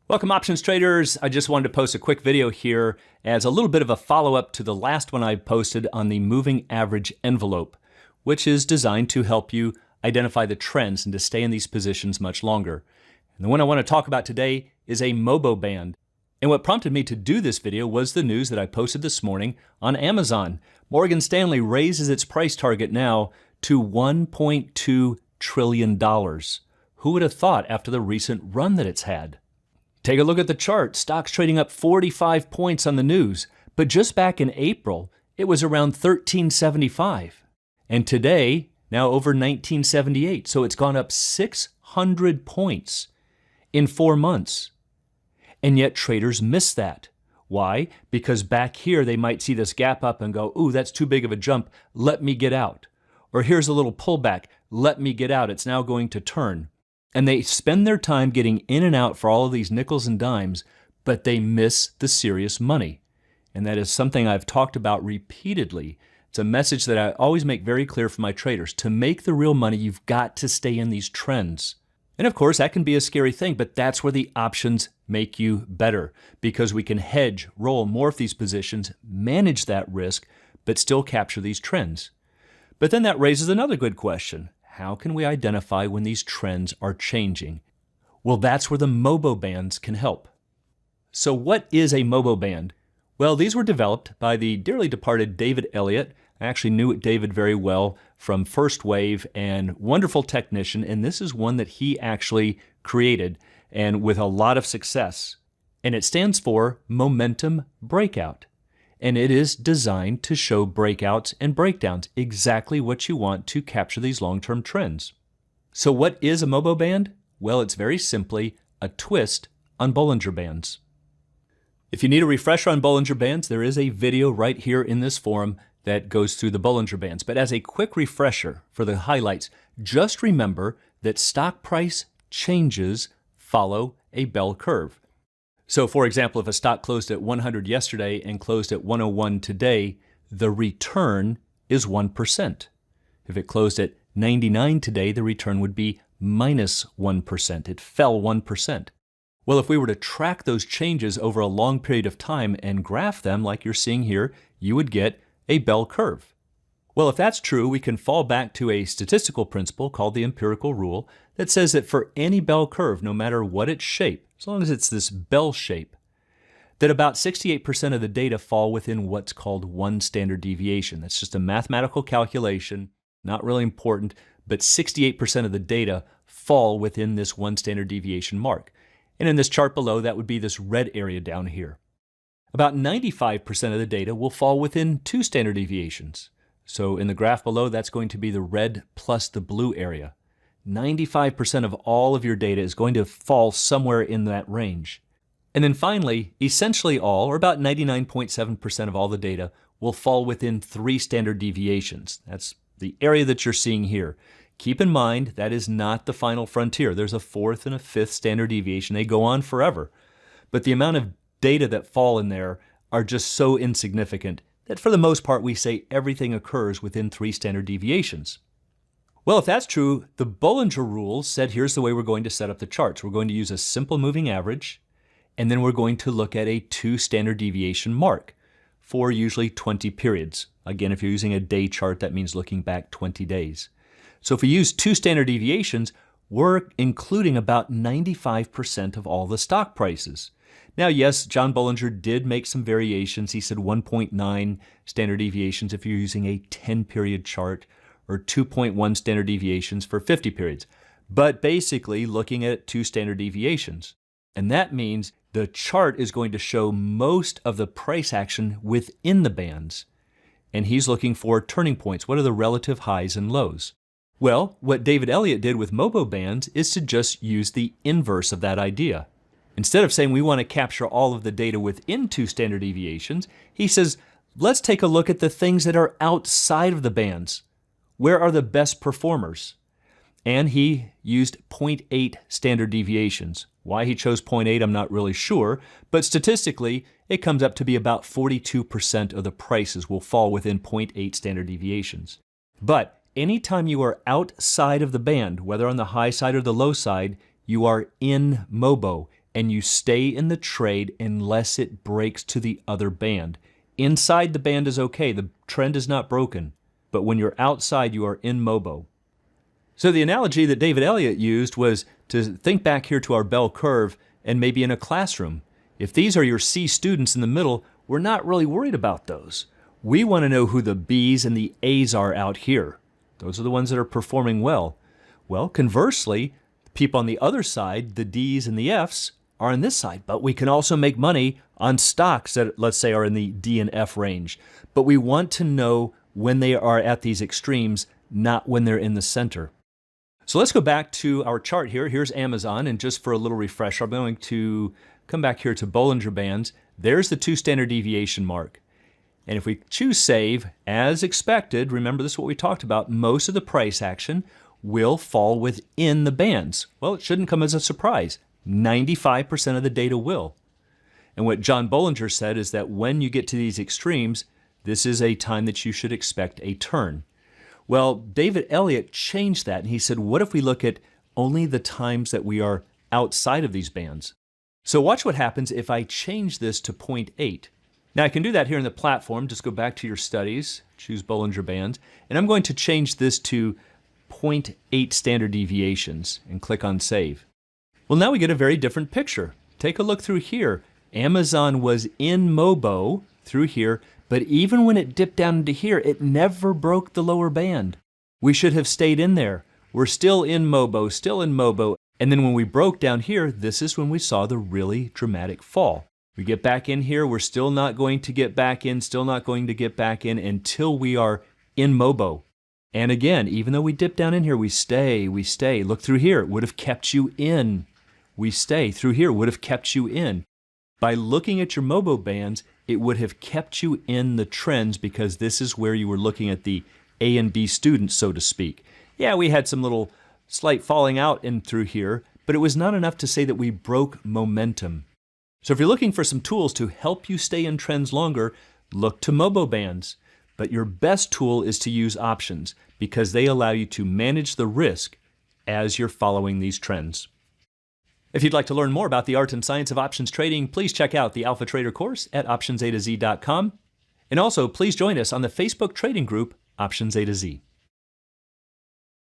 Welcome options traders. I just wanted to post a quick video here as a little bit of a follow-up to the last one I posted on the moving average envelope, which is designed to help you identify the trends and to stay in these positions much longer. And the one I want to talk about today is a MOBO band. And what prompted me to do this video was the news that I posted this morning on Amazon. Morgan Stanley raises its price target now to $1.2 trillion. Who would have thought after the recent run that it's had? Take a look at the chart. Stock's trading up 45 points on the news, but just back in April, it was around 1375. And today, now over 1978. So it's gone up 600 points in 4 months. And yet traders miss that. Why? Because back here, they might see this gap up and go, ooh, that's too big of a jump. Let me get out. Or here's a little pullback. Let me get out. It's now going to turn. And they spend their time getting in and out for all of these nickels and dimes, but they miss the serious money. And that is something I've talked about repeatedly. It's a message that I always make very clear for my traders. To make the real money, you've got to stay in these trends. And of course, that can be a scary thing, but that's where the options make you better because we can hedge, roll, morph these positions, manage that risk, but still capture these trends. But then that raises another good question. How can we identify when these trends are changing? Well, that's where the MOBO bands can help. So what is a MOBO band? Well, these were developed by the dearly departed David Elliott. I actually knew David very well from First Wave and wonderful technician, and this is one that he actually created and with a lot of success. And it stands for Momentum Breakout. And it is designed to show breakouts and breakdowns, exactly what you want to capture these long-term trends. So what is a MOBO band? Well, it's very simply a twist on Bollinger Bands. If you need a refresher on Bollinger Bands, there is a video right here in this forum that goes through the Bollinger Bands. But as a quick refresher for the highlights, just remember that stock price changes follow a bell curve. So for example, if a stock closed at 100 yesterday and closed at 101 today, the return is 1%. If it closed at 99 today, the return would be minus 1%. It fell 1%. Well, if we were to track those changes over a long period of time and graph them like you're seeing here, you would get a bell curve. Well, if that's true, we can fall back to a statistical principle called the empirical rule that says that for any bell curve, no matter what its shape, as long as it's this bell shape, that about 68% of the data fall within what's called one standard deviation. That's just a mathematical calculation, not really important, but 68% of the data fall within this one standard deviation mark. And in this chart below, that would be this red area down here. About 95% of the data will fall within two standard deviations. So in the graph below, that's going to be the red plus the blue area. 95% of all of your data is going to fall somewhere in that range. And then finally, essentially all, or about 99.7% of all the data, will fall within three standard deviations. That's the area that you're seeing here. Keep in mind, that is not the final frontier. There's a fourth and a fifth standard deviation. They go on forever. But the amount of data that fall in there are just so insignificant that for the most part, we say everything occurs within three standard deviations. Well, if that's true, the Bollinger rule said here's the way we're going to set up the charts. We're going to use a simple moving average, and then we're going to look at a two standard deviation mark for usually 20 periods. Again, if you're using a day chart, that means looking back 20 days. So if we use two standard deviations, we're including about 95% of all the stock prices. Now, yes, John Bollinger did make some variations. He said 1.9 standard deviations if you're using a 10-period chart, or 2.1 standard deviations for 50 periods. But basically looking at two standard deviations. And that means the chart is going to show most of the price action within the bands. And he's looking for turning points. What are the relative highs and lows? Well, what David Elliott did with MOBO bands is to just use the inverse of that idea. Instead of saying we want to capture all of the data within two standard deviations, he says, let's take a look at the things that are outside of the bands. Where are the best performers? And he used 0.8 standard deviations. Why he chose 0.8, I'm not really sure, but statistically, it comes up to be about 42% of the prices will fall within 0.8 standard deviations. But anytime you are outside of the band, whether on the high side or the low side, you are in MOBO. and you stay in the trade unless it breaks to the other band. Inside the band is okay, the trend is not broken, but when you're outside, you are in MOBO. So the analogy that David Elliott used was to think back here to our bell curve and maybe in a classroom. If these are your C students in the middle, we're not really worried about those. We want to know who the B's and the A's are out here. Those are the ones that are performing well. Well, conversely, the people on the other side, the D's and the F's, are on this side, but we can also make money on stocks that, let's say, are in the D and F range. But we want to know when they are at these extremes, not when they're in the center. So let's go back to our chart here. Here's Amazon, and just for a little refresher, I'm going to come back here to Bollinger Bands. There's the 2 standard deviation mark. And if we choose save, as expected, remember this is what we talked about, most of the price action will fall within the bands. Well, it shouldn't come as a surprise. 95% of the data will. And what John Bollinger said is that when you get to these extremes, this is a time that you should expect a turn. Well, David Elliott changed that, and he said, what if we look at only the times that we are outside of these bands? So watch what happens if I change this to 0.8. Now I can do that here in the platform. Just go back to your studies, choose Bollinger Bands, and I'm going to change this to 0.8 standard deviations and click on Save. Well, now we get a very different picture. Take a look through here. Amazon was in MOBO through here, but even when it dipped down into here, it never broke the lower band. We should have stayed in there. We're still in MOBO, still in MOBO. And then when we broke down here, this is when we saw the really dramatic fall. We get back in here, we're still not going to get back in, still not going to get back in until we are in MOBO. And again, even though we dip down in here, we stay. Look through here, it would have kept you in. We stay. Through here, would have kept you in. By looking at your MOBO bands, it would have kept you in the trends because this is where you were looking at the A and B students, so to speak. Yeah, we had some little slight falling out in through here, but it was not enough to say that we broke momentum. So if you're looking for some tools to help you stay in trends longer, look to MOBO bands. But your best tool is to use options because they allow you to manage the risk as you're following these trends. If you'd like to learn more about the art and science of options trading, please check out the Alpha Trader course at optionsaToZ.com. And also, please join us on the Facebook trading group, Options A to Z.